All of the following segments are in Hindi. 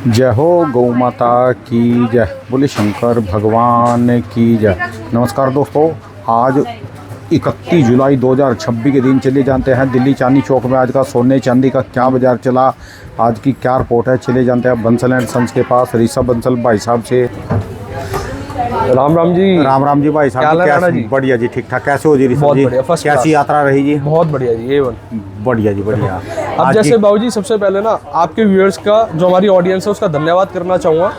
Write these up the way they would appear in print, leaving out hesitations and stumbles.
जय हो गौ माता की जय, बोले शंकर भगवान की जय। नमस्कार दोस्तों, आज 31 जुलाई 2026 के दिन चले जानते हैं दिल्ली चांदनी चौक में आज का सोने चांदी का क्या बाजार चला, आज की क्या रिपोर्ट है। चले जानते हैं बंसल एंड सन्स के पास ऋषभ बंसल भाई साहब से। राम राम जी। राम राम जी भाई साहब, कैसे? बढ़िया जी, ठीक ठाक। कैसे हो जी ऋषभ जी? कैसी यात्रा रही जी? बहुत बढ़िया जी, ये बढ़िया जी, बढ़िया। अब जैसे बाबू जी, सबसे पहले ना आपके व्यूअर्स का, जो हमारी ऑडियंस है, उसका धन्यवाद करना चाहूँगा।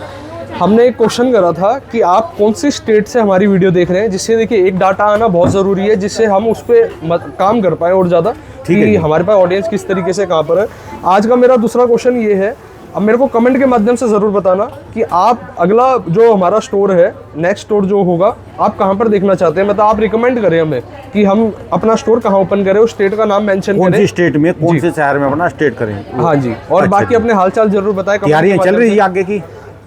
हमने एक क्वेश्चन करा था कि आप कौन सी स्टेट से हमारी वीडियो देख रहे हैं, जिससे देखिए एक डाटा आना बहुत ज़रूरी है, जिससे हम उस पर काम कर पाएँ और ज़्यादा कि हमारे पास ऑडियंस किस तरीके से कहाँ पर है। आज का मेरा दूसरा क्वेश्चन ये है, अब मेरे को कमेंट के माध्यम से ज़रूर बताना कि आप अगला जो हमारा स्टोर है, नेक्स्ट स्टोर जो होगा, आप कहाँ पर देखना चाहते हैं। मतलब आप रिकमेंड करें हमें कि हम अपना स्टोर कहाँ ओपन करें, उस स्टेट का नाम मेंशन करें, कौन सी स्टेट में, कौन से शहर में अपना स्टेट करें। हाँ जी, और बाकी अपने हालचाल जरूर बताएं। तैयारियां चल रही है आगे की?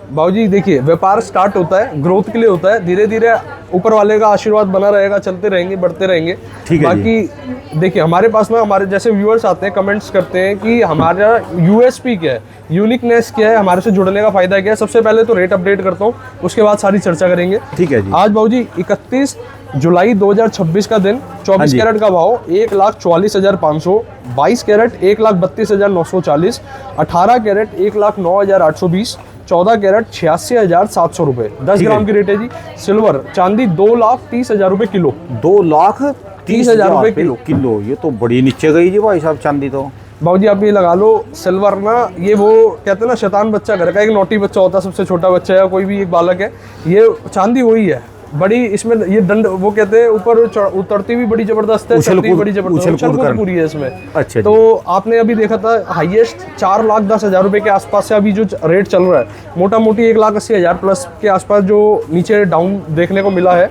बाबूजी देखिए, व्यापार स्टार्ट होता है, ग्रोथ के लिए होता है, धीरे धीरे ऊपर वाले का आशीर्वाद बना रहेगा, चलते रहेंगे, बढ़ते रहेंगे। ठीक है। बाकी देखिए, हमारे पास ना हमारे जैसे व्यूअर्स आते हैं, कमेंट्स करते हैं कि हमारा यूएसपी क्या है, यूनिकनेस क्या है, हमारे से जुड़ने का फायदा क्या है। सबसे पहले तो रेट अपडेट करता हूँ, उसके बाद सारी चर्चा करेंगे। ठीक है जी। आज बाबूजी 31 जुलाई 2026 का दिन, 24 कैरेट का भाव 1,44,500, 22 कैरेट 1,32,940, 18 कैरेट 1,09,820, 14 कैरेट 86,700 रुपए 10 ग्राम की रेट है जी। सिल्वर चांदी 2,30,000 रुपए किलो, 2,30,000 रुपए किलो। ये तो बड़ी नीचे गई जी भाई साहब चांदी तो। बाबूजी आप ये लगा लो, सिल्वर ना, ये वो कहते हैं ना, शैतान बच्चा घर का, एक नोटी बच्चा होता है, सबसे छोटा बच्चा है, कोई भी एक बालक है, ये चांदी वही है। बड़ी इसमें ये दंड, वो कहते हैं ऊपर उतरती भी बड़ी जबरदस्त है, चढ़ती बड़ी जबरदस्त, उछल पूरी है इसमें। अच्छा। तो आपने अभी देखा था हाईएस्ट 4,10,000 रुपए के आसपास से अभी जो रेट चल रहा है, मोटा मोटी 1,80,000 प्लस के आसपास जो नीचे डाउन देखने को मिला है।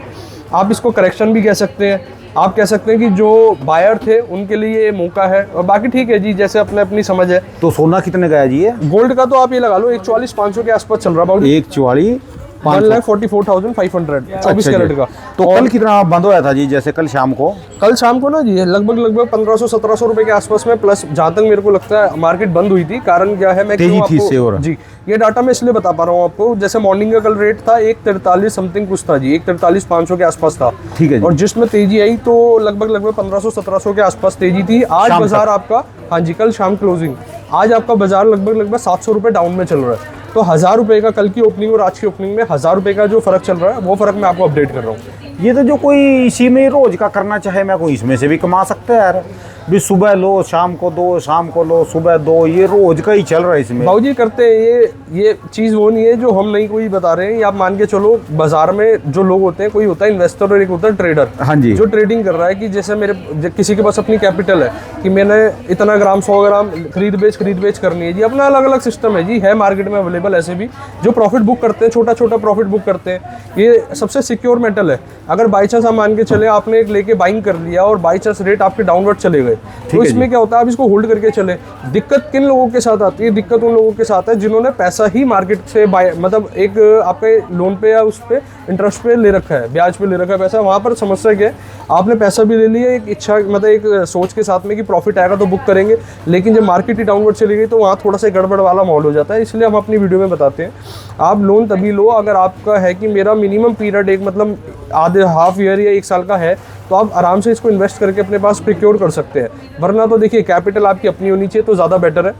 आप इसको करेक्शन भी कह सकते हैं, आप कह सकते हैं कि जो बायर थे उनके लिए ये मौका है, और बाकी ठीक है जी, जैसे अपने अपनी समझ है। तो सोना कितने गया जी? ये गोल्ड का तो आप ये लगा लो 1,44,500 के आसपास चल रहा है। 1,44,500 24 कैरेट का। तो कल कितना बंद होया था जी? जैसे कल शाम को ना जी लगभग 1,500-1,700 रुपए के आसपास में, प्लस जहाँ तक मेरे को लगता है मार्केट बंद हुई थी। कारण क्या है, मैं क्यों आपको जी ये डाटा मैं इसलिए बता पा रहा हूँ आपको, जैसे मॉर्निंग का कल रेट था 1,43 समथिंग कुछ था जी, 1,43,500 के आसपास था। ठीक है। और जिसमें तेजी आई तो लगभग 1,500-1,700 के आसपास तेजी थी। आज बाजार आपका, हाँ जी, कल शाम क्लोजिंग, आज आपका बाजार लगभग 700 रुपए डाउन में चल रहा है। तो 1,000 रुपए का कल की ओपनिंग और आज की ओपनिंग में 1,000 रुपए का जो फर्क चल रहा है, वो फर्क मैं आपको अपडेट कर रहा हूँ। ये तो जो कोई इसी में रोज का करना चाहे, मैं कोई इसमें से भी कमा सकता है यार। भी सुबह लो, शाम को दो, शाम को लो, सुबह दो, ये रोज का ही चल रहा है इसमें। बाबूजी करते हैं ये चीज़ वो नहीं है जो हम नहीं कोई बता रहे हैं। आप मान के चलो, बाजार में जो लोग होते हैं, कोई होता है इन्वेस्टर और एक होता है ट्रेडर। हाँ जी। जो ट्रेडिंग कर रहा है कि जैसे किसी के पास अपनी कैपिटल है कि मैंने इतना ग्राम 100 ग्राम खरीद बेच करनी है जी, अपना अलग अलग सिस्टम है जी, है मार्केट में अवेलेबल। ऐसे भी जो प्रॉफिट बुक करते हैं, छोटा छोटा प्रॉफिट बुक करते हैं, ये सबसे सिक्योर मेटल है। अगर बाई चांस हम मान के चले, आपने एक लेके बाइंग कर लिया और बाई चांस रेट आपके डाउनवर्ड चले गए, तो इसमें क्या होता है, आप इसको होल्ड करके चले। दिक्कत किन लोगों के साथ आती है? दिक्कत उन लोगों के साथ है जिन्होंने पैसा ही मार्केट से मतलब एक आपके लोन पे या उस पे इंटरेस्ट पे ले रखा है, ब्याज पे ले रखा है पैसा। वहाँ पर समस्या क्या है, आपने पैसा भी ले लिया एक इच्छा, मतलब एक सोच के साथ में कि प्रॉफिट आएगा तो बुक करेंगे, लेकिन जब मार्केट ही डाउनवर्ड चली गई तो वहाँ थोड़ा सा गड़बड़ वाला माहौल हो जाता है। इसलिए हम अपनी वीडियो में बताते हैं, आप लोन तभी लो अगर आपका है कि मेरा मिनिमम पीरियड एक मतलब आधे हाफ ईयर या 1 साल का है, तो आप आराम से इसको इन्वेस्ट करके अपने पास प्रिक्योर कर सकते हैं। वरना तो देखिए, कैपिटल आपकी अपनी होनी चाहिए तो ज़्यादा बेटर है,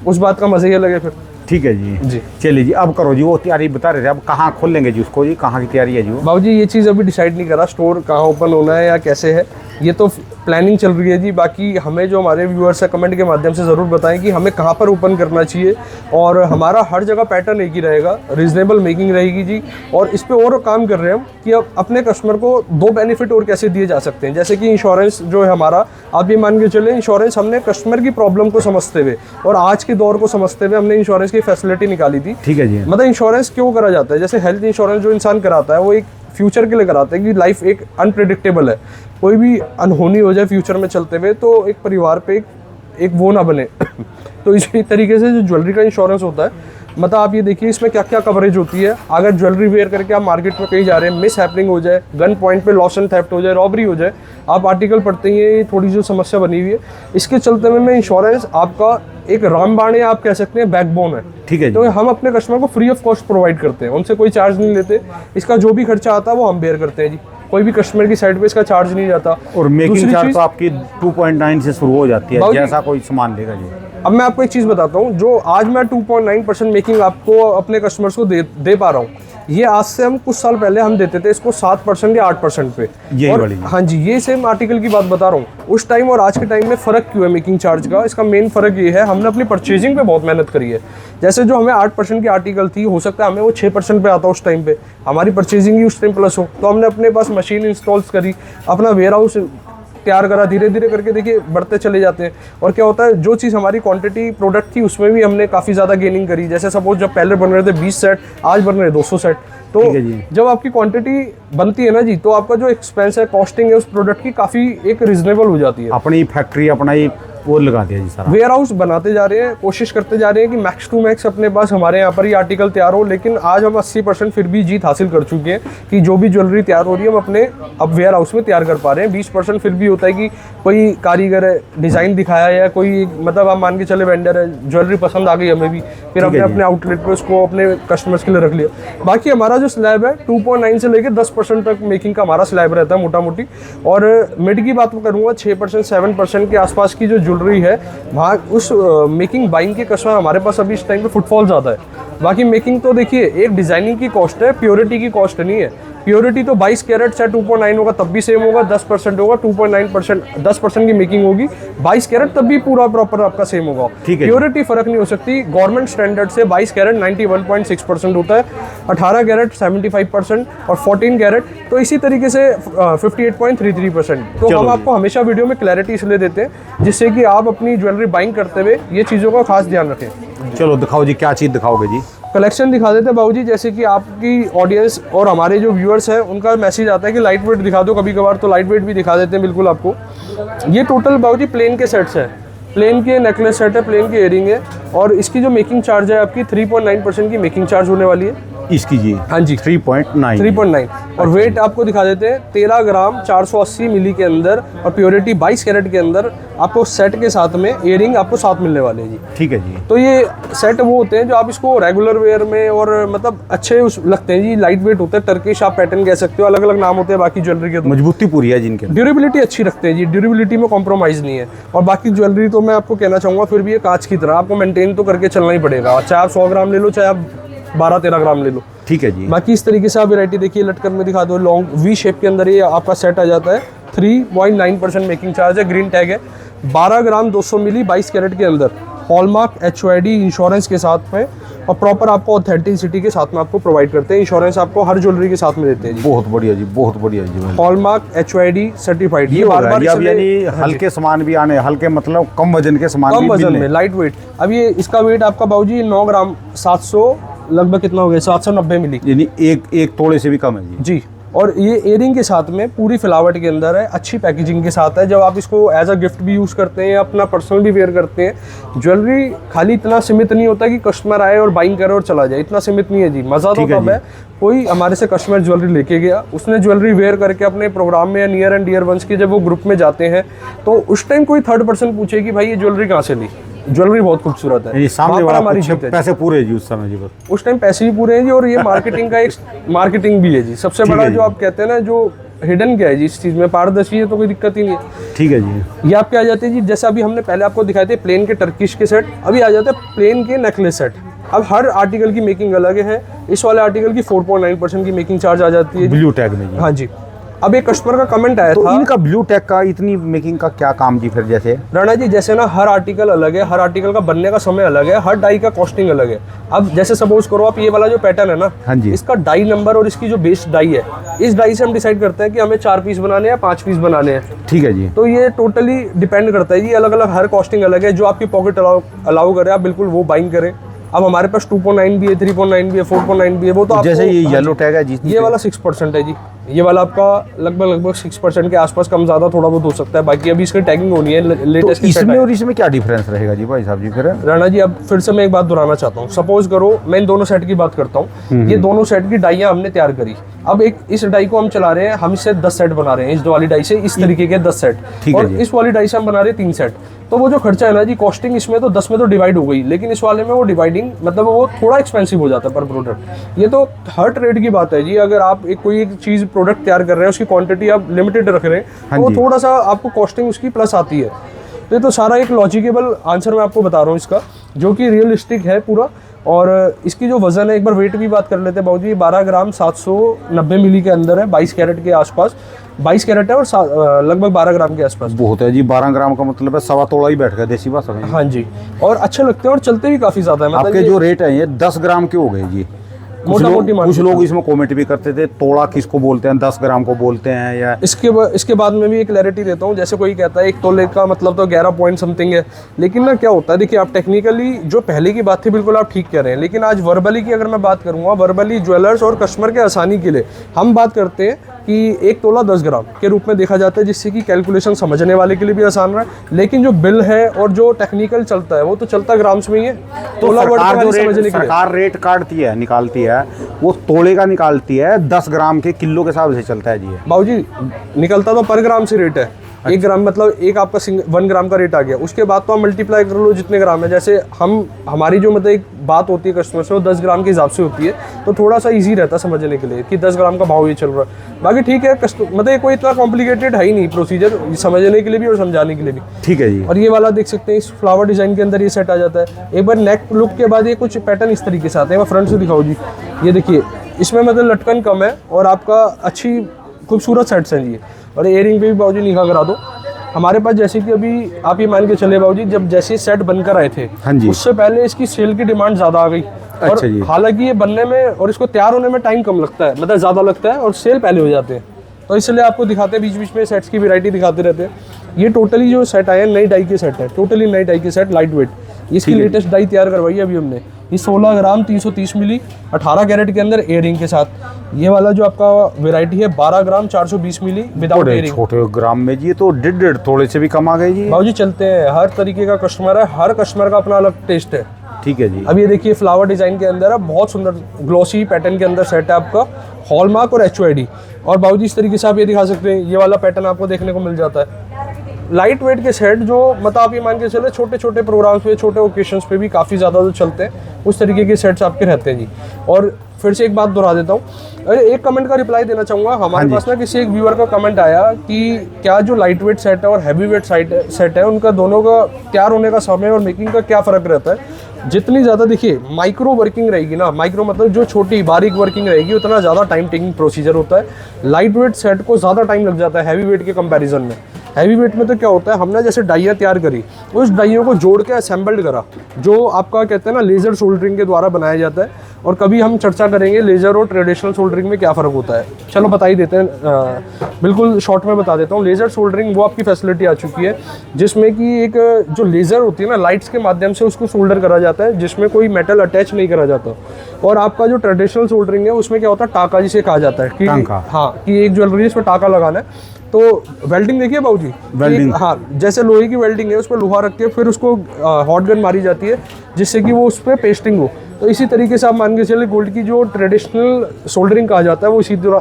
उस बात का मज़ा ही लगे फिर। ठीक है जी। चलिए जी, अब करो जी, वो तैयारी बता रहे थे, अब कहाँ खोल लेंगे जी उसको जी? कहाँ की तैयारी है जी? बाबूजी ये चीज़ अभी डिसाइड नहीं करा, स्टोर कहाँ ओपन होना है या कैसे है, ये तो प्लानिंग चल रही है जी। बाकी हमें जो हमारे व्यूअर्स है, कमेंट के माध्यम से ज़रूर बताएं कि हमें कहाँ पर ओपन करना चाहिए, और हमारा हर जगह पैटर्न एक ही रहेगा, रीजनेबल मेकिंग रहेगी जी। और इस पर और काम कर रहे हैं हम कि अब अपने कस्टमर को 2 बेनिफिट और कैसे दिए जा सकते हैं। जैसे कि इंश्योरेंस जो है हमारा, आप ये मान के चले, इंश्योरेंस हमने कस्टमर की प्रॉब्लम को समझते हुए और आज के दौर को समझते हुए हमने इंश्योरेंस की फैसिलिटी निकाली थी। ठीक है जी। मतलब इंश्योरेंस क्यों करा जाता है, जैसे हेल्थ इंश्योरेंस जो इंसान कराता है वो एक फ्यूचर के लिए कराते हैं कि लाइफ एक अनप्रेडिक्टेबल है, कोई भी अनहोनी हो जाए फ्यूचर में चलते हुए तो एक परिवार पे एक वो ना बने। तो इसी तरीके से जो ज्वेलरी का इंश्योरेंस होता है मतलब आप ये देखिए इसमें क्या क्या कवरेज होती है। अगर ज्वेलरी वेयर करके आप मार्केट में कहीं जा रहे हैं, मिस हैपनिंग हो जाए, गन पॉइंट पे लॉस एंड थेफ्ट हो जाए, रॉबरी हो जाए, आप आर्टिकल पढ़ते ही ये थोड़ी जो समस्या बनी हुई है। इसके चलते में इंश्योरेंस आपका एक रामबाण है, आप कह सकते हैं बैकबोन है। ठीक है जी। तो हम अपने कस्टमर को फ्री ऑफ कॉस्ट प्रोवाइड करते हैं, उनसे कोई चार्ज नहीं लेते। इसका जो भी खर्चा आता है वो हम बेयर करते हैं जी, कोई भी कस्टमर की साइड पे इसका चार्ज नहीं जाता। और मेकिंग चार्ज तो आपकी 2.9 से शुरू हो जाती है, बाबूजी, जैसा कोई सामान लेगा जी। अब मैं आपको एक चीज़ बताता हूँ, जो आज मैं 2.9% मेकिंग आपको अपने कस्टमर्स को दे पा रहा हूँ, ये आज से हम कुछ साल पहले हम देते थे इसको 7% या 8% पे। यही और वाली। हाँ जी, ये सेम आर्टिकल की बात बता रहा हूँ। उस टाइम और आज के टाइम में फ़र्क क्यों है मेकिंग चार्ज का? इसका मेन फ़र्क ये है, हमने अपनी परचेजिंग पे बहुत मेहनत करी है। जैसे जो हमें 8% की आर्टिकल थी, हो सकता है हमें वो 6% पे आता उस टाइम पे, हमारी परचेजिंग ही उस टाइम प्लस हो, तो हमने अपने पास मशीन इंस्टॉल्स करी, अपना वेयर हाउस तैयार करा, धीरे धीरे करके देखिए बढ़ते चले जाते हैं। और क्या होता है, जो चीज़ हमारी क्वांटिटी प्रोडक्ट थी उसमें भी हमने काफ़ी ज़्यादा गेनिंग करी। जैसे सपोज जब पहले बन रहे थे 20 सेट, आज बन रहे 200 सेट। तो जब आपकी क्वांटिटी बनती है ना जी, तो आपका जो एक्सपेंस है, कॉस्टिंग है उस प्रोडक्ट की काफ़ी एक रीजनेबल हो जाती है। अपनी फैक्ट्री अपना ही वो लगा दिया जी सारा। वेयर हाउस बनाते जा रहे हैं, कोशिश करते जा रहे हैं कि मैक्स टू मैक्स अपने पास हमारे यहाँ पर ही आर्टिकल तैयार हो। लेकिन आज हम 80% फिर भी जीत हासिल कर चुके हैं कि जो भी ज्वेलरी तैयार हो रही है हम अपने अब वेयर हाउस में तैयार कर पा रहे हैं। 20% फिर भी होता है कि कोई कारीगर है, डिज़ाइन दिखाया या कोई मतलब आप मान के चले वेंडर है, ज्वेलरी पसंद आ गई हमें भी, फिर हमने अपने आउटलेट पे उसको अपने कस्टमर्स के लिए रख लिया। बाकी हमारा जो स्लैब है 2.9 से लेकर 10% तक मेकिंग का हमारा स्लैब रहता है मोटा मोटी। और मिड की बात करूँगा, 6% 7% के आसपास की जो ज्वेलरी है वहाँ उस मेकिंग बाइंग के कस्टमर हमारे पास अभी इस टाइम पे फुटफॉल ज़्यादा है। बाकी मेकिंग तो देखिए एक डिज़ाइनिंग की कॉस्ट है, प्योरिटी की कॉस्ट नहीं है। प्योरिटी तो 22 कैरेट चाहे 2.9 होगा तब भी सेम होगा, 10% होगा 2.9%, 10% की मेकिंग होगी 22 कैरेट तब भी पूरा प्रॉपर आपका सेम होगा। प्योरिटी फर्क नहीं हो सकती। गवर्नमेंट स्टैंडर्ड से 22 कैरेट 91.6% होता है, 18 कैरेट 75% और 14 कैरेट तो इसी तरीके से 58.33%। तो हम आपको हमेशा वीडियो में क्लैरिटी इसलिए देते हैं जिससे कि आप अपनी ज्वेलरी बाइंग करते हुए ये चीज़ों का खास ध्यान रखें। चलो दिखाओ जी, क्या चीज़ दिखाओगे जी? कलेक्शन दिखा देते हैं बाबूजी, जैसे कि आपकी ऑडियंस और हमारे जो व्यूअर्स हैं उनका मैसेज आता है कि लाइट वेट दिखा दो कभी कभार, तो लाइट वेट भी दिखा देते हैं बिल्कुल आपको। ये टोटल बाबूजी प्लेन के सेट्स हैं, प्लेन के नेकलेस सेट है, प्लेन की इयरिंग है और इसकी जो मेकिंग चार्ज है आपकी 3.9% की मेकिंग चार्ज होने वाली है इसकी जी। हाँ जी 3.9 और वेट आपको दिखा देते हैं 13 ग्राम 480 मिली के अंदर और प्योरिटी 22 कैरेट के अंदर आपको सेट के साथ में इयरिंग आपको साथ मिलने वाले हैं जी। ठीक है जी। तो ये सेट वो होते हैं जो आप इसको रेगुलर वेयर में और मतलब अच्छे लगते हैं जी, लाइट वेट होते हैं, टर्किश आप पैटर्न कह सकते हो, अलग अलग नाम होते हैं बाकी ज्वेलरी के। तो मजबूती पूरी है जिनके, ड्यूरेबिलिटी अच्छी रखते हैं जी, ड्यूरेबिलिटी में कॉम्प्रोमाइज़ नहीं है। और बाकी ज्वेलरी तो मैं आपको कहना चाहूँगा फिर भी ये कांच की तरह आपको मेंटेन तो करके चलना ही पड़ेगा, चाहे आप 100 ग्राम ले लो चाहे आप 12-13 ग्राम ले लो। ठीक है जी। बाकी इस तरीके से आप वैरायटी देखिए, लटकन में दिखा दो, लॉन्ग वी शेप के अंदर ये आपका सेट आ जाता है। 3.9% मेकिंग चार्ज है, ग्रीन टैग है, 12 ग्राम 200 मिली 22 कैरेट के अंदर, हॉलमार्क HOID इंश्योरेंस के साथ में और प्रॉपर आपको ऑथेंटिसिटी के साथ में आपको प्रोवाइड करते हैं। इंश्योरेंस आपको हर ज्वेलरी के साथ में देते हैं जी। बहुत बढ़िया जी, बहुत बढ़िया जी। Hallmark HOID certified. ये बार-बार यानी हल्के सामान भी आने, हल्के मतलब कम वजन के सामान, कम वजन में लाइट वेट। अब ये इसका वेट आपका बाबूजी 9 ग्राम 700 लगभग कितना हो गया 790 मिली, यानी एक तोड़े से भी कम है जी। और ये इयरिंग के साथ में पूरी फिलावट के अंदर है, अच्छी पैकेजिंग के साथ है। जब आप इसको एज अ गिफ्ट भी यूज़ करते हैं या अपना पर्सनल भी वेयर करते हैं, ज्वेलरी खाली इतना सीमित नहीं होता कि कस्टमर आए और बाइंग करे और चला जाए, इतना सीमित नहीं है जी। मज़ा तो तब है कोई हमारे से कस्टमर ज्वेलरी लेके गया, उसने ज्वेलरी वेयर करके अपने प्रोग्राम में या नियर एंड डियर वंस के जब वो ग्रुप में जाते हैं तो उस टाइम कोई थर्ड पर्सन पूछे कि भाई ये ज्वेलरी कहाँ से ली, ज्वेलरी बहुत खूबसूरत है, सामने वाला हमारी पैसे पूरे जी उस समय जी, बस उस टाइम पैसे भी पूरे हैं जी। और ये मार्केटिंग का एक मार्केटिंग भी है जी, सबसे बड़ा जो आप कहते हैं ना जो हिडन क्या है जी इस चीज़ में, पारदर्शी है तो कोई दिक्कत ही नहीं है। ठीक है जी। ये आपके आ जाते हैं जी, जैसे अभी हमने पहले आपको दिखाए थे प्लेन के टर्किश के सेट, अभी आ जाते हैं प्लेन के नेकलेस सेट। अब हर आर्टिकल की मेकिंग अलग है, इस वाले आर्टिकल की 4.9% की मेकिंग चार्ज आ जाती है ब्लू टैग में जी। हाँ जी। अब एक कस्टमर का कमेंट आया था, इनका ब्लू टैग का इतनी मेकिंग का क्या काम जी? फिर जैसे राणा जी जैसे ना हर आर्टिकल अलग है, हर आर्टिकल का बनने का समय अलग है, हर डाई का कॉस्टिंग अलग है। अब जैसे सपोज करो आप ये वाला जो पैटर्न है ना, हाँ जी, इसका डाई नंबर और इसकी जो बेस डाई है, इस डाई से हम डिसाइड करते हैं कि हमें 4 पीस बनाने हैं 5 पीस बनाने हैं। ठीक है जी। तो ये टोटली डिपेंड करता है जी, अलग अलग हर कॉस्टिंग अलग है। जो आपकी पॉकेट अलाउ करे आप बिल्कुल वो बाइंग करें। अब हमारे पास 2.9 भी है, 3.9 भी है, 4.9 भी है, वो तो जैसे ये येलो टैग है जी, ये वाला 6% है जी, ये वाला आपका लगभग 6% के आसपास कम ज़्यादा थोड़ा बहुत हो सकता है, बाकी अभी इसकी टैगिंग होनी है तो लेटेस्ट। इसमें और इसमें क्या डिफरेंस रहेगा जी भाई साहब जी फिर? राणा जी, अब फिर से मैं एक बात दोहराना चाहता हूँ। सपोज करो मैं इन दोनों सेट की बात करता हूँ, ये दोनों सेट की डाइयाँ हमने तैयार करी। अब एक इस डाई को हम चला रहे हैं, हम इससे 10 सेट बना रहे हैं, इस वाली डाई से इस तरीके के 10 सेट, और इस वाली डाई से हम बना रहे हैं 3 सेट। तो वो जो खर्चा है ना जी, कॉस्टिंग इसमें तो 10 में तो डिवाइड हो गई, लेकिन इस वाले में वो डिवाइडिंग मतलब वो थोड़ा एक्सपेंसिव हो जाता है पर प्रोडक्ट। ये तो हर ट्रेड की बात है जी। अगर आप कोई एक चीज़ प्रोडक्ट तैयार कर रहे हैं, उसकी क्वांटिटी आप लिमिटेड रख रहे हैं, तो वो थोड़ा सा आपको कॉस्टिंग उसकी प्लस आती है। तो ये तो सारा एक लॉजिकेबल आंसर मैं आपको बता रहा हूँ इसका, जो कि रियलिस्टिक है पूरा। और इसकी जो वजन है, एक बार वेट की बात कर लेते हैं बाबूजी। 12 ग्राम 790 मिली के अंदर है, 22 कैरेट के आसपास। 22 कैरेट है और लगभग 12 ग्राम के आसपास। बहुत है जी, 12 ग्राम का मतलब है सवा तोला ही बैठ गया देसी भाषा में। हाँ जी, और अच्छे लगते हैं और चलते भी काफ़ी ज़्यादा है। मतलब आपके जो रेट है ये 10 ग्राम के हो गए जी। कुछ लोग इसमें कमेंट भी करते थे, तोड़ा किसको बोलते हैं, 10 ग्राम को बोलते हैं या इसके बाद में भी एक क्लैरिटी देता हूँ। जैसे कोई कहता है 1 तोले का मतलब तो 11 पॉइंट समथिंग है, लेकिन ना क्या होता है, देखिए आप टेक्निकली जो पहले की बात थी बिल्कुल आप ठीक कह रहे हैं, लेकिन आज वर्बली की अगर मैं बात करूँगा, वर्बली ज्वेलर्स और कस्टमर के आसानी के लिए हम बात करते हैं कि 1 तोला 10 ग्राम के रूप में देखा जाता है, जिससे कि कैलकुलेशन समझने वाले के लिए भी आसान रहा। लेकिन जो बिल है और जो टेक्निकल चलता है वो तो चलता ग्राम्स में ही है। तो सरकार रेट काटती है, निकालती है, वो तोले का निकालती है, 10 ग्राम के किलो के हिसाब से चलता है जी। बाबूजी निकलता तो पर ग्राम से रेट है। 1 ग्राम मतलब एक आपका 1 ग्राम का रेट आ गया, उसके बाद तो आप मल्टीप्लाई कर लो जितने ग्राम है। जैसे हमारी जो मतलब एक बात होती है कस्टमर से, वो 10 ग्राम के हिसाब से होती है, तो थोड़ा सा इजी रहता है समझने के लिए कि 10 ग्राम का भाव ये चल रहा है। बाकी ठीक है, मतलब कोई इतना कॉम्प्लिकेटेड है ही नहीं प्रोसीजर, समझने के लिए भी और समझाने के लिए भी। ठीक है जी। और ये वाला देख सकते हैं, इस फ्लावर डिजाइन के अंदर ये सेट आ जाता है। एक बार नेक लुक के बाद ये कुछ पैटर्न इस तरीके से आते हैं। मैं फ्रंट से दिखाऊँ जी, ये देखिए इसमें मतलब लटकन कम है और आपका अच्छी खूबसूरत सेट्स हैं जी। और इयरिंग पे भी बाबूजी निगाह करा दो। हमारे पास जैसे कि अभी आप ये मान के चले बाबूजी, जब जैसे सेट बनकर आए थे, हाँ जी, उससे पहले इसकी सेल की डिमांड ज़्यादा आ गई। अच्छा जी। हालांकि ये बनने में और इसको तैयार होने में टाइम कम लगता है, मतलब ज़्यादा लगता है, और सेल पहले हो जाते हैं। तो इसलिए आपको दिखाते हैं, बीच बीच में सेट्स की वैरायटी दिखाते रहते हैं। ये टोटली जो सेट आए हैं नई डाई के सेट है, टोटली नई डाई के सेट, लाइट वेट। इसकी लेटेस्ट डाई तैयार करवाई है अभी हमने। ये 16 ग्राम 330 मिली 18 कैरेट के अंदर एयरिंग के साथ। ये वाला जो आपका वैरायटी है 12 ग्राम 420 मिली विदाउट एयरिंग। छोटे ग्राम में जी, तो 1.5 थोड़े से भी कम आ गए जी। बाबूजी चलते हैं, हर तरीके का कस्टमर है, हर कस्टमर का अपना अलग टेस्ट है। ठीक है जी। अब ये देखिए फ्लावर डिजाइन के अंदर है, बहुत सुंदर ग्लॉसी पैटर्न के अंदर सेट है आपका, हॉलमार्क और HOID। और बाबूजी इस तरीके से आप ये दिखा सकते हैं, ये वाला पैटर्न आपको देखने को मिल जाता है। लाइट वेट के सेट जो मतलब आप ये मान के चले छोटे छोटे प्रोग्राम्स पे, छोटे ओकेशंस पे भी काफ़ी ज़्यादा जो चलते हैं, उस तरीके के सेट्स आपके रहते हैं जी। और फिर से एक बात दोहरा देता हूँ, अरे एक कमेंट का रिप्लाई देना चाहूँगा। हमारे पास ना किसी एक व्यूअर का कमेंट आया कि क्या जो लाइट वेट सेट है और हैवी वेट सेट है, उनका दोनों का तैयार होने का समय और मेकिंग का क्या फ़र्क रहता है। जितनी ज़्यादा देखिए माइक्रो वर्किंग रहेगी ना, माइक्रो मतलब जो छोटी बारीक वर्किंग रहेगी, उतना ज़्यादा टाइम टेकिंग प्रोसीजर होता है। लाइट वेट सेट को ज़्यादा टाइम लग जाता है हैवी वेट के कंपैरिजन में। हैवी वेट में तो क्या होता है, हमने जैसे डाइयाँ तैयार करी, उस डाइयों को जोड़ के असेंबल्ड करा, जो आपका कहते हैं ना लेज़र सोल्डरिंग के द्वारा बनाया जाता है। और कभी हम चर्चा करेंगे लेज़र और ट्रेडिशनल सोल्डरिंग में क्या फ़र्क होता है। चलो बता ही देते हैं, बिल्कुल शॉर्ट में बता देता हूँ। लेज़र सोल्डरिंग वो आपकी फैसिलिटी आ चुकी है, जिसमें कि एक जो लेज़र होती है ना, लाइट्स के माध्यम से उसको सोल्डर करा जाता है, जिसमें कोई मेटल अटैच नहीं करा जाता। और आपका जो ट्रेडिशनल सोल्डरिंग है उसमें क्या होता है, टाका जिसे कहा जाता है कि हाँ, कि एक ज्वेलरी इसमें टाका लगाना है। तो वेल्डिंग देखिए बाबूजी, वेल्डिंग हाँ, जैसे लोहे की वेल्डिंग है, उस पर लोहा रख के फिर उसको हॉट गन मारी जाती है, जिससे कि वो उस पर पेस्टिंग हो। तो इसी तरीके से आप मान के चलिए गोल्ड की जो ट्रेडिशनल सोल्डरिंग कहा जाता है वो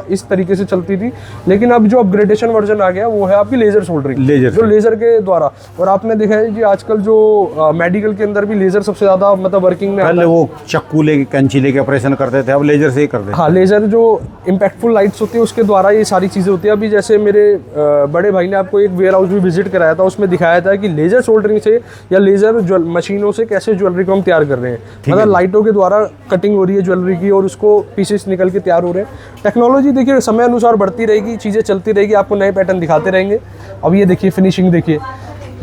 इस तरीके से चलती थी। लेकिन अब जो अपग्रेडेशन वर्जन आ गया वो है आपकी लेज़र सोल्डरिंग, जो लेज़र के द्वारा। और आपने देखा है कि आजकल जो मेडिकल के अंदर भी लेज़र सबसे ज़्यादा मतलब वर्किंग में पहले वो चाकू लेके कैंची लेके ऑपरेशन करते थे, अब लेज़र से ही करते हैं। हाँ, लेज़र जो इम्पैक्टफुल लाइट्स होती है उसके द्वारा ये सारी चीज़ें होती है। अभी जैसे मेरे बड़े भाई ने आपको एक वेयर हाउस भी विजिट कराया था, उसमें दिखाया था कि लेज़र सोल्डरिंग से या लेज़र मशीनों से कैसे ज्वेलरी को हम तैयार कर रहे हैं। मतलब लाइटों के द्वारा कटिंग हो रही है ज्वेलरी की और उसको पीसेस निकल के तैयार हो रहे हैं। टेक्नोलॉजी देखिए समय अनुसार बढ़ती रहेगी, चीज़ें चलती रहेगी, आपको नए पैटर्न दिखाते रहेंगे। अब ये देखिए फिनिशिंग देखिए,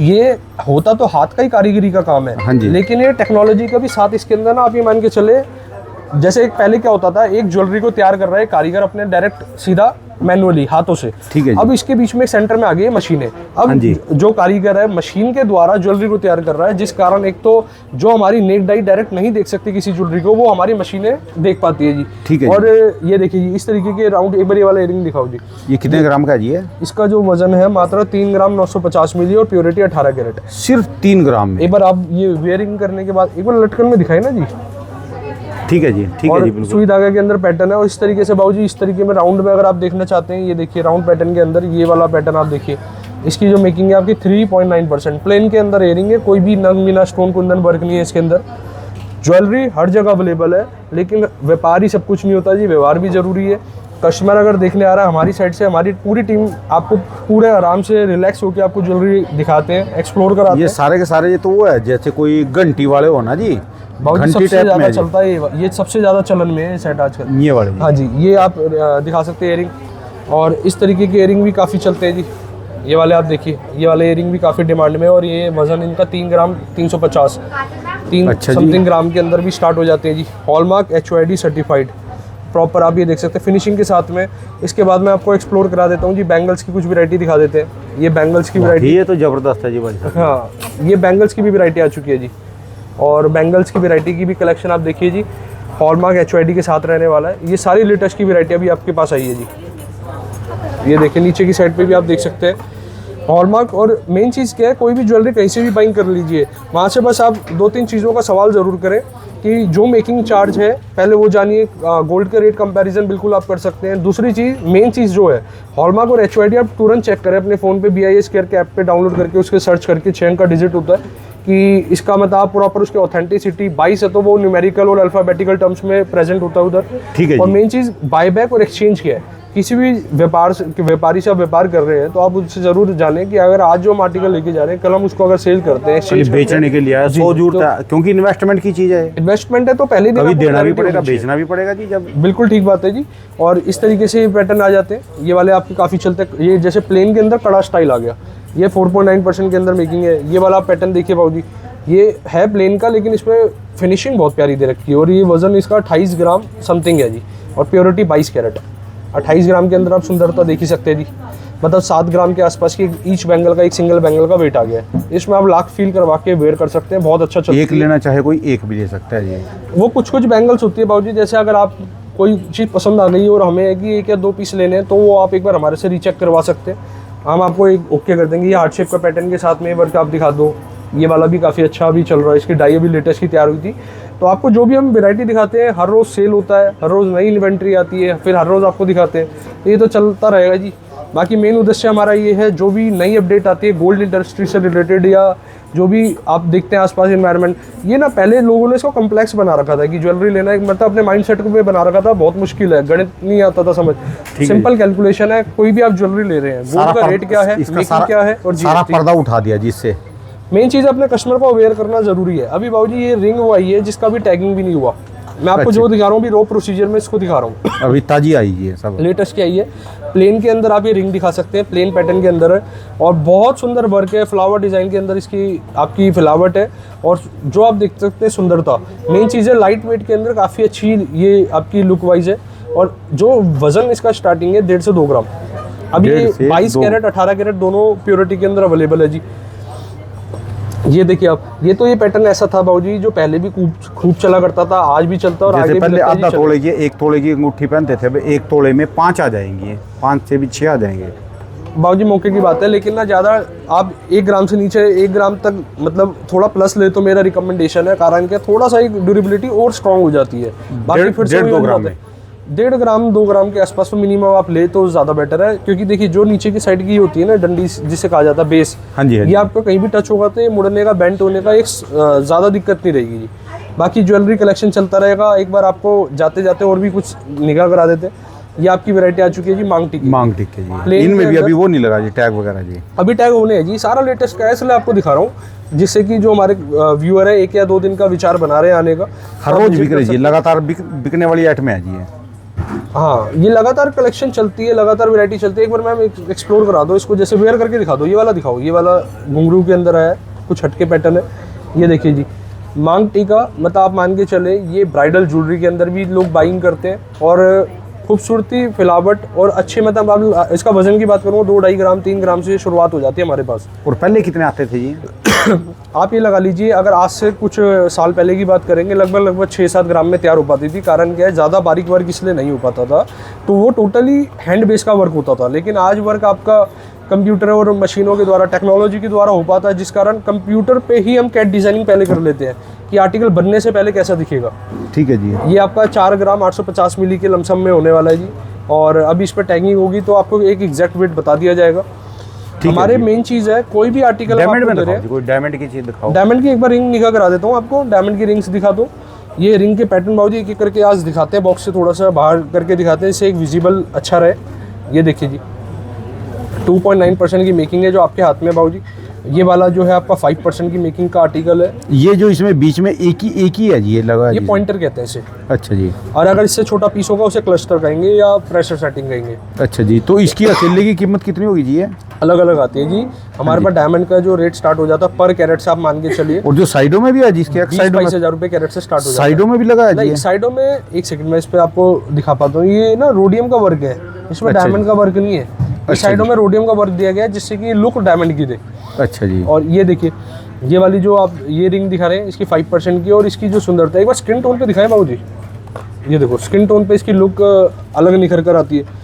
ये होता तो हाथ का ही कारीगरी का काम है, हाँ जी, लेकिन ये टेक्नोलॉजी का भी साथ इसके अंदर ना आप ये मान के चले, जैसे एक पहले क्या होता था, एक ज्वेलरी को तैयार कर रहा है कारीगर अपने डायरेक्ट सीधा मैनुअली हाथों से। ठीक है जी। अब इसके बीच में सेंटर में आ गई है मशीनें। अब हाँ जी। जो कारीगर है मशीन के द्वारा ज्वेलरी को तैयार कर रहा है, जिस कारण एक तो जो हमारी नेक्ड आई डायरेक्ट नहीं देख सकती किसी ज्वेलरी को, वो हमारी मशीनें देख पाती है जी। ठीक है और ये देखिए जी, इस तरीके के राउंड एक बार ये वाला इयरिंग दिखाओ जी। ये कितने ग्राम का जी है? इसका जो वजन है मात्र 3 ग्राम 950 मिली और प्योरिटी 18 कैरेट। सिर्फ 3 ग्राम में? एक बार आप ये वेयरिंग करने के बाद एक बार लटकन में दिखाई ना जी। ठीक है जी, ठीक है और जी, बिल्कुल। सुई धागे के अंदर पैटर्न है। और इस तरीके से बाबूजी इस तरीके में राउंड में अगर आप देखना चाहते हैं, ये देखिए राउंड पैटर्न के अंदर ये वाला पैटर्न आप देखिए। इसकी जो मेकिंग है आपकी 3.9%। प्लेन के अंदर एयरिंग है, कोई भी नग मीना स्टोन कुंदन वर्क नहीं है इसके अंदर। ज्वेलरी हर जगह अवेलेबल है, लेकिन व्यापारी सब कुछ नहीं होता जी, व्यवहार भी जरूरी है। कस्टमर अगर देखने आ रहा है हमारी साइड से, हमारी पूरी टीम आपको पूरे आराम से रिलैक्स होकर आपको ज्वेलरी दिखाते हैं, एक्सप्लोर कराते ये हैं। सारे के सारे ये तो वो है जैसे कोई घंटी वाले हो ना जी, बहुत घंटी सबसे टाइप में ज्यादा है जी। चलता है ये सबसे ज्यादा चलन में है सेट आजकल। ये वाले जी। हाँ जी, ये आप दिखा सकते हैं एयरिंग। और इस तरीके के एयरिंग भी काफ़ी चलते हैं जी। ये वाले आप देखिए, ये वाले एयरिंग भी काफ़ी डिमांड में है। और ये वजन इनका 3 ग्राम 350 3 अच्छा जी। समथिंग ग्राम के अंदर भी स्टार्ट हो जाते हैं जी। हॉलमार्क HOID सर्टिफाइड प्रॉपर आप ये देख सकते हैं फिनिशिंग के साथ में। इसके बाद मैं आपको एक्सप्लोर करा देता हूँ जी, बैंगल्स की कुछ वैरायटी दिखा देते हैं। ये बैंगल्स की वैरायटी, ये तो जबरदस्त है जी भाई साहब। हाँ ये बैंगल्स की भी वैरायटी आ चुकी है जी। और बैंगल्स की वैरायटी की भी कलेक्शन आप देखिए जी, हॉलमार्क HOID के साथ रहने वाला है। ये सारी लेटेस्ट की वैरायटी अभी आपके पास आई है जी। ये देखिए नीचे की साइड पे भी आप देख सकते हैं हॉलमार्क। और मेन चीज़ क्या है, कोई भी ज्वेलरी कहीं से भी बाइंग कर लीजिए, वहाँ से बस आप 2-3 चीज़ों का सवाल ज़रूर करें कि जो मेकिंग चार्ज है पहले वो जानिए। गोल्ड के रेट कंपैरिजन बिल्कुल आप कर सकते हैं। दूसरी चीज़, मेन चीज़ जो है हॉलमार्क और HOID आप तुरंत चेक करें अपने फ़ोन पे, BIS केयर के ऐप पे डाउनलोड करके उसके सर्च करके 6 अंक का डिजिट होता है कि इसका मतलब आप प्रॉपर उसके ऑथेंटिसिटी 22 है तो वो न्यूमेरिकल और अल्फ़ाबेटिकल टर्म्स में प्रेजेंट होता है उधर। ठीक है और जी। मेन चीज़ बायबैक और एक्सचेंज क्या है। किसी भी व्यापारी से आप व्यापार कर रहे हैं तो आप उससे जरूर जानें कि अगर आज जो हम आर्टिकल लेके जा रहे हैं कल हम उसको अगर सेल करते हैं, खाली exchange करते बेचने हैं, के लिए जी, 100 जरूरत तो है, क्योंकि इन्वेस्टमेंट की चीज़ है। इन्वेस्टमेंट है तो पहले दिन कभी आपको देना भी clarity पड़ेगा, होनी चाहिए। बेचना भी पड़ेगा जी जब। बिल्कुल ठीक बात है जी। और इस तरीके से ये पैटर्न आ जाते हैं। ये वाले आपके काफ़ी चलते हैं। ये जैसे प्लेन के अंदर कड़ा स्टाइल आ गया, ये 4.9% के अंदर मेकिंग है। ये वाला पैटर्न देखिए बाबू जी, ये है प्लेन का लेकिन इसमें फिनिशिंग बहुत प्यारी दे रखी है। और ये वजन इसका 28 ग्राम समथिंग है जी, और प्योरिटी 22 कैरेट। 28 ग्राम के अंदर आप सुंदरता देख ही सकते हैं जी। मतलब 7 ग्राम के आसपास की ईच बैंगल का, एक सिंगल बैंगल का वेट आ गया है। इसमें आप लाख फील करवा के वेयर कर सकते हैं, बहुत अच्छा चलता है। एक लेना चाहे कोई एक भी ले सकता है जी। वो कुछ बैंगल्स होती है बाबूजी, जैसे अगर आप कोई चीज़ पसंद आ गई और हमें है कि 1 या 2 पीस लेने हैं तो वो आप एक बार हमारे से रीचेक करवा सकते हैं। हम आपको एक ओके कर देंगे। ये हार्ट शेप का पैटर्न के साथ में वर्क आप दिखा दो। ये वाला भी काफ़ी अच्छा अभी चल रहा है, इसकी डाई अभी लेटेस्ट की तैयार हुई थी। तो आपको जो भी हम वैरायटी दिखाते हैं हर रोज़ सेल होता है, हर रोज़ नई इन्वेंट्री आती है, फिर हर रोज़ आपको दिखाते हैं। तो ये तो चलता रहेगा जी। बाकी मेन उद्देश्य हमारा ये है, जो भी नई अपडेट आती है गोल्ड इंडस्ट्री से रिलेटेड या जो भी आप देखते हैं आसपास एनवायरनमेंट, ये ना पहले लोगों ने इसको कम्प्लेक्स बना रखा था कि ज्वेलरी लेना एक मतलब अपने माइंड सेट में बना रखा था, बहुत मुश्किल है, गणित नहीं आता था समझ। सिंपल कैलकुलेशन है, कोई भी आप ज्वेलरी ले रहे हैं, गोल्ड का रेट क्या है, मेकिंग क्या है और सारा GST। पर्दा उठा दिया जिससे मेन चीज़ अपने कस्टमर को अवेयर करना जरूरी है। अभी बाबूजी ये रिंग वो आई है जिसका भी टैगिंग भी नहीं हुआ। मैं आपको जो दिखा रहा हूँ अभी रॉ प्रोसीजर में इसको दिखा रहा हूँ, अभी ताजी आई है सब, लेटेस्ट की आई है। प्लेन के अंदर आप ये रिंग दिखा सकते हैं, प्लेन पैटर्न के अंदर है और बहुत सुंदर वर्क है। फ्लावर डिज़ाइन के अंदर इसकी आपकी फिलावट है और जो आप देख सकते हैं सुंदरता। मेन चीज़ है लाइट वेट के अंदर काफ़ी अच्छी ये आपकी लुक वाइज है। और जो वज़न इसका स्टार्टिंग है 1.5 से 2 ग्राम। अभी ये 22 कैरेट 18 कैरेट दोनों प्योरिटी के अंदर अवेलेबल है जी। ये देखिए आप, ये तो ये पैटर्न ऐसा था बाबूजी जो पहले भी खूब चला करता था, आज भी चलता है और आगे जैसे भी पहले लगता है आधा जी तोले की 1 तोले की अंगूठी पहनते थे, अब 1 तोले में 5 आ जाएंगी, 5 से भी 6 आ जाएंगे। बाबूजी मौके की बात है, लेकिन ना ज़्यादा आप 1 ग्राम से नीचे 1 ग्राम तक मतलब थोड़ा प्लस ले तो मेरा रिकमेंडेशन है। कारण क्या, थोड़ा सा एक ड्यूरेबिलिटी और स्ट्रांग हो जाती है। बाकी फिर से 1.5-2 ग्राम में 1.5 ग्राम 2 ग्राम के आसपास तो मिनिमम आप ले तो ज़्यादा बेटर है। क्योंकि देखिए जो नीचे की साइड की होती है ना डंडी जिसे कहा जाता है बेस, हाँ जी, हाँ ये जी। आपको कहीं भी टच होगा तो ये मुड़ने का, बेंट होने का एक ज़्यादा दिक्कत नहीं रहेगी जी। बाकी ज्वेलरी कलेक्शन चलता रहेगा। एक बार आपको जाते जाते और भी कुछ निगाह करा देते। ये आपकी वैरायटी आ चुकी है जी मांग टिक्की। मांग टिक्के जी, प्लेन इनमें के भी अंदर- अभी वो नहीं लगा जी टैग वगैरह जी। अभी टैग होने हैं जी, सारा लेटेस्ट का है, इसलिए आपको दिखा रहा हूँ जिससे कि जो हमारे व्यूअर है 1 या 2 दिन का विचार बना रहे हैं आने का, हर रोज बिक रही है, लगातार बिकने वाली आइटम है जी। हाँ ये लगातार कलेक्शन चलती है, लगातार वैरायटी चलती है। एक बार मैम एक्सप्लोर करा दो इसको, जैसे वेयर करके दिखा दो। ये वाला दिखाओ, ये वाला घुंघरू के अंदर है, कुछ हटके पैटर्न है। ये देखिए जी मांग टीका, मतलब आप मान के चले ये ब्राइडल ज्वेलरी के अंदर भी लोग बाइंग करते हैं। और खूबसूरती, फिलावट और अच्छे, मतलब आप इसका वजन की बात करूँ 2-2.5 ग्राम 3 ग्राम से शुरुआत हो जाती है हमारे पास। और पहले कितने आते थे जी? आप ये लगा लीजिए, अगर आज से कुछ साल पहले की बात करेंगे, लगभग 6-7 ग्राम में तैयार हो पाती थी। कारण क्या है, ज़्यादा बारीक वर्क इसलिए नहीं हो पाता था, तो वो टोटली हैंड बेस का वर्क होता था। लेकिन आज वर्क आपका कंप्यूटर और मशीनों के द्वारा, टेक्नोलॉजी के द्वारा हो पाता है, जिस कारण कंप्यूटर पे ही हम कैट डिज़ाइनिंग पहले कर लेते हैं कि आर्टिकल बनने से पहले कैसा दिखेगा। ठीक है जी। ये आपका 4 ग्राम 850 मिली के लमसम में होने वाला है जी। और अभी इस पर टैगिंग होगी तो आपको एक एग्जैक्ट वेट बता दिया जाएगा। हमारे मेन चीज़ है, कोई भी आर्टिकल डायमंड में दिखाओ, कोई डायमंड की चीज़ दिखाओ। डायमंड की एक बार रिंग निकाल करा देता हूँ आपको, डायमंड की रिंग्स दिखा दो। ये रिंग के पैटर्न बाबूजी एक एक करके आज दिखाते हैं, बॉक्स से थोड़ा सा बाहर करके दिखाते हैं, इससे एक विजिबल अच्छा रहे। ये देखिए जी, 2.9% की मेकिंग है जो आपके हाथ में बाबूजी। ये वाला जो है आपका 5% की मेकिंग का आर्टिकल है। ये जो इसमें बीच में एक ही है जी, ये लगा है ये जी। पॉइंटर कहते हैं इसे। अच्छा जी। और अगर इससे छोटा पीस होगा उसे क्लस्टर कहेंगे या प्रेशर सेटिंग कहेंगे। अच्छा जी, तो इसकी अकेले की कीमत कितनी होगी जी? ये अलग अलग आती है जी। हमारे पास डायमंड का जो रेट स्टार्ट हो जाता है पर कैरेट से, आप मान के चलिए। और जो साइडों में भी है जिसके एक साइड में 22,000 रुपये कैरेट से स्टार्ट हो जाता है। साइडों में भी लगा है जी? नहीं, साइडों में एक सेकंड में इस पे आपको दिखा पाता हूँ। ये ना रोडियम का वर्क है, इसमें डायमंड का वर्क नहीं है। साइडों में रोडियम का वर्क दिया गया है जिससे कि लुक डायमंड की दे। अच्छा जी। और ये देखिए, ये वाली जो आप ये रिंग दिखा रहे हैं इसकी 5% की, और इसकी जो सुंदरता है एक बार स्किन टोन पे दिखाएं बाबूजी। ये देखो, स्किन टोन पे इसकी लुक अलग निखर कर आती है।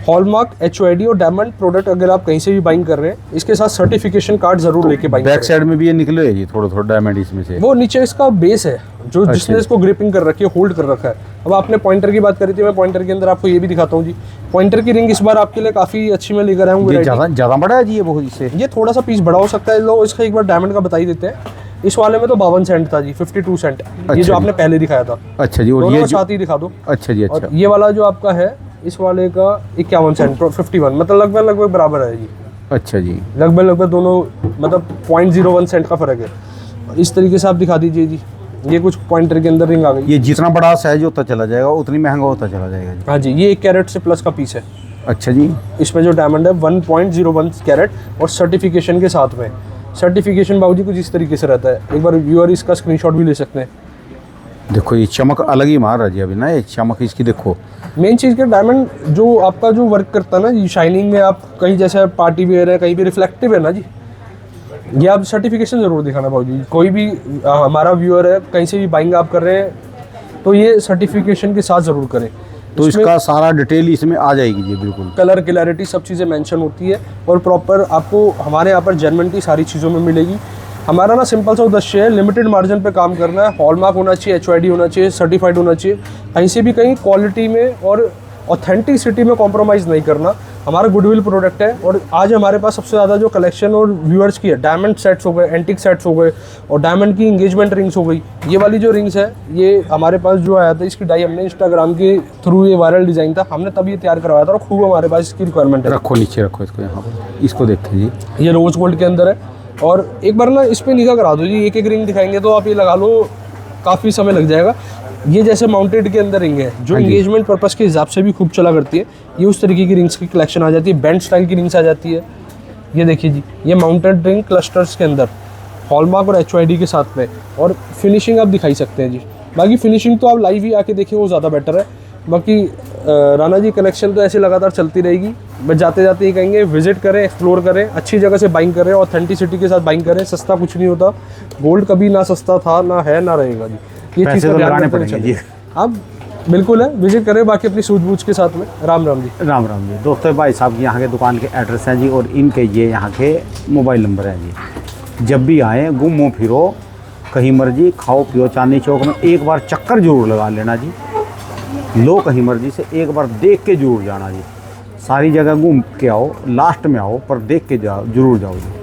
हॉलमार्क, HOID और डायमंड प्रोडक्ट अगर आप कहीं से भी बाइंग कर रहे हैं, इसके साथ सर्टिफिकेशन कार्ड जरूर लेके बाइंग करें। बैक साइड में भी ये निकले है जी थोड़ा थोड़ा डायमंड इसमें से। वो नीचे इसका बेस है जो जिसने इसको ग्रिपिंग कर रखी है, होल्ड कर रखा है। अब आपने पॉइंटर की बात करी थी, मैं पॉइंटर के अंदर आपको ये भी दिखाता हूँ जी। पॉइंटर की रिंग इस बार आपके लिए काफ़ी अच्छी मैं लेकर आया हूँ। ये ज़्यादा बड़ा है जी ये बहुत इससे? ये थोड़ा सा पीस बड़ा हो सकता है। लो इसका एक बार डायमंड का बता ही देते हैं। इस वाले में तो 52 सेंट था जी, 52 सेंट। ये जो आपने पहले दिखाया था। अच्छा जी। और दोनों ये साथ ही दिखा दो। अच्छा जी। अच्छा। और ये वाला जो आपका है, इस वाले का 51 सेंट, 51, मतलब लगभग बराबर है जी। अच्छा जी। लगभग दोनों, मतलब 0.01 सेंट का फर्क है। इस तरीके से आप दिखा दीजिए जी। ये कुछ पॉइंटर के अंदर रिंग आ गई। ये जितना बड़ा साइज होता चला जाएगा उतनी महंगा होता चला जाएगा जी? हाँ जी, ये 1 कैरेट से प्लस का पीस है। अच्छा जी। इसमें जो डायमंड है 1.01 कैरेट और सर्टिफिकेशन के साथ में। सर्टिफिकेशन बाबूजी कुछ इस तरीके से रहता है, एक बार व्यूअर इसका स्क्रीनशॉट भी ले सकते हैं। देखो ये चमक अलग ही मार रहा जी अभी ना, ये चमक इसकी देखो। मेन चीज़ के डायमंड जो आपका जो वर्क करता है ना जी, शाइनिंग में, आप कहीं जैसे पार्टी वेयर है, कहीं भी रिफ्लेक्टिव है ना जी, ये आप सर्टिफिकेशन ज़रूर दिखाना भाजी। कोई भी हमारा व्यूअर है, कहीं से भी बाइंग आप कर रहे हैं तो ये सर्टिफिकेशन के साथ ज़रूर करें। तो इसका सारा डिटेल इसमें आ जाएगी जी, बिल्कुल कलर क्लैरिटी सब चीज़ें मेंशन होती है और प्रॉपर आपको हमारे यहाँ पर जेन्युइनिटी सारी चीज़ों में मिलेगी। हमारा ना सिंपल सा उद्देश्य है, लिमिटेड मार्जिन पे काम करना है। हॉलमार्क होना चाहिए, HOID होना चाहिए, सर्टिफाइड होना चाहिए। कहीं से भी कहीं क्वालिटी में और ऑथेंटिसिटी में कॉम्प्रोमाइज़ नहीं करना। हमारा गुडविल प्रोडक्ट है। और आज हमारे पास सबसे ज़्यादा जो कलेक्शन और व्यूअर्स की है, डायमंड सेट्स हो गए, एंटिक सेट्स हो गए और डायमंड की इंगेजमेंट रिंग्स हो गई। ये वाली जो रिंग्स है, ये हमारे पास जो आया था, इसकी डाई हमने इंस्टाग्राम के थ्रू, ये वायरल डिज़ाइन था, हमने तभी ये तैयार करवाया था और खूब हमारे पास इसकी रिक्वायरमेंट है। रखो नीचे रखो इसको, यहाँ इसको देखते जी। ये रोज गोल्ड के अंदर है। और एक बार ना इस पर निगाह करा दो जी, एक एक रिंग दिखाएंगे तो आप ये लगा लो काफ़ी समय लग जाएगा। ये जैसे माउंटेड के अंदर रिंग है जो एंगेजमेंट पर्पस के हिसाब से भी खूब चला करती है। ये उस तरीके की रिंग्स की कलेक्शन आ जाती है, बैंड स्टाइल की रिंग्स आ जाती है। ये देखिए जी, ये माउंटेड रिंग क्लस्टर्स के अंदर हॉलमार्क और HOID के साथ में। और फिनिशिंग आप दिखाई सकते हैं जी। बाकी फिनिशिंग तो आप लाइव ही आके देखें, वो ज़्यादा बेटर है। बाकी राणा जी कलेक्शन तो ऐसे लगातार चलती रहेगी। बस जाते जाते ही कहेंगे विजिट करें, एक्सप्लोर करें, अच्छी जगह से बाइंग करें, ऑथेंटिसिटी के साथ बाइंग करें। सस्ता कुछ नहीं होता, गोल्ड कभी ना सस्ता था, ना है, ना रहेगा जी। ये चीज़ तो लगाने पड़ेंगे जी। आप बिल्कुल है, विजिट करें बाकी अपनी सूझबूझ के साथ में। राम राम जी। राम राम जी। दोस्तों, भाई साहब की यहाँ के दुकान के एड्रेस हैं जी और इनके ये यहाँ के मोबाइल नंबर हैं जी। जब भी आएँ, घूमो फिरो, कहीं मर्जी, खाओ पियो, चांदनी चौक में एक बार चक्कर जरूर लगा लेना जी। लो कहीं मर्जी से एक बार देख के जरूर जाना जी। सारी जगह घूम के आओ, लास्ट में आओ, पर देख के जाओ, जरूर जाओ जी।